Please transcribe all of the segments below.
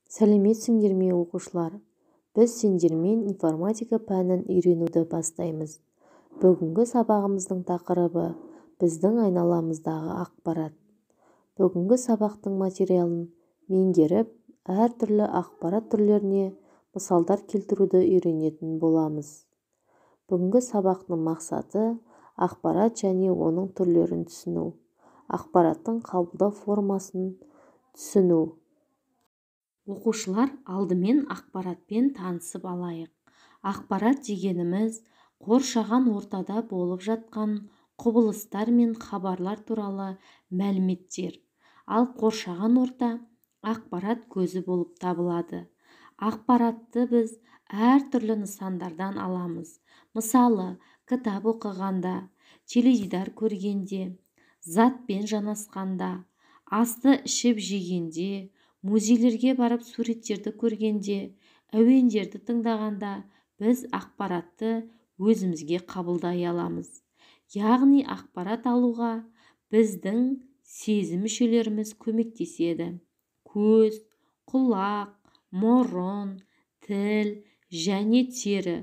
Сәлеметсіңдер ме оқушылар? Біз сендермен информатика пәнін үйренуді бастаймыз. Бүгінгі сабағымыздың тақырыбы біздің айналамыздағы ақпарат. Бүгінгі сабақтың материалын меңгеріп, әртүрлі ақпарат түрлеріне мысалдар келтіруді үйренетін боламыз. Бүгінгі сабақтың мақсаты ақпарат және оның түрлерін түсіну, ақпараттың қабылдау формасын түсіну. Оқушылар, алдымен ақпаратпен танысып алайық. Ақпарат дегеніміз қоршаған ортада болып жатқан құбылыстар мен хабарлар туралы мәліметтер. Ал қоршаған орта ақпарат көзі болып табылады. Ақпаратты біз әртүрлі нысандардан аламыз. Мысалы, кітап оқығанда, теледидар көргенде, затпен жанасқанда, асты ішіп жегенде, музейлерге барып суреттерді көргенде, әуендерді тыңдағанда біз ақпаратты өзімізге қабылдай аламыз. Яғни ақпарат алуға біздің сезім мүшелеріміз көмектеседі. Көз, құлақ, мұрын, тіл және тері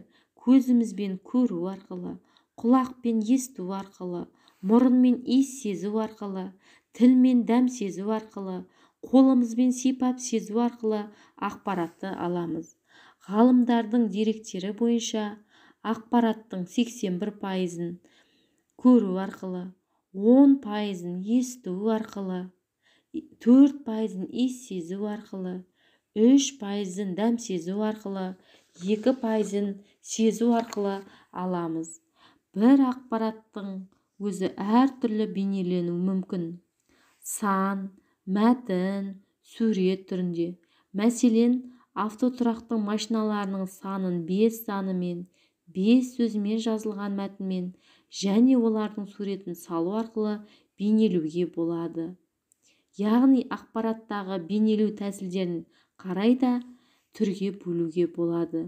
көзімізбен көру арқылы, құлақпен есту арқылы, мұрынмен иіс сезу арқылы, тілмен дәм сезу арқылы, қолымызбен сипап сезу арқылы ақпаратты аламыз. Ғалымдардың деректері бойынша ақпараттың 81%-ын көру арқылы, 10%-ын есту арқылы, 4%-ын иіс сезу арқылы, 3%-ын дәм сезу арқылы, 2%-ын сезу арқылы аламыз. Бір ақпараттың өзі әртүрлі бейнеленуі мүмкін. Сан, мәтін, сурет түрінде. Мәселен, автотұрақтың машиналарының санын 5 санымен, 5 сөзмен жазылған мәтінмен және олардың суретін салу арқылы бейнелеуге болады. Яғни ақпараттағы бейнелеу тәсілдерін қарай да түрге бөлуге болады.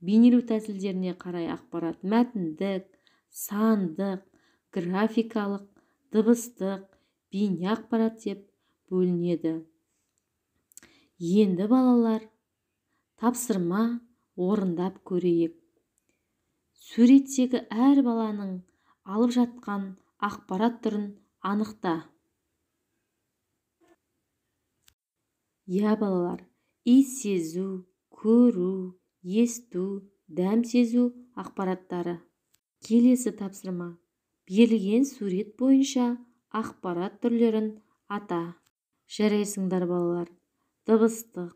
Бейнелеу тәсілдеріне қарай ақпарат мәтіндік, сандық, графикалық, дыбыстық, бейне ақпарат деп бөлінеді. Енді балалар, тапсырма орындап көрейік. Суреттегі әр баланың алып жатқан ақпарат түрін анықта. Балалар, иіс сезу, көру, есту, дәм сезу ақпараттары. Келесі тапсырма. Берілген сурет бойынша ақпарат түрлерін ата. Жарайсыңдар балалар. Дыбыстық,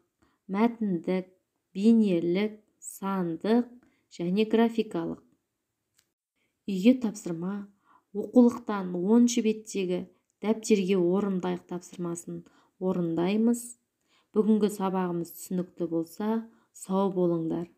мәтіндік, бейнелік, сандық және графикалық. Үйге тапсырма. Оқулықтан 10 беттегі дәптерге орындайық тапсырмасын орындаймыз. Бүгінгі сабағымыз түсінікті болса, сау болыңдар.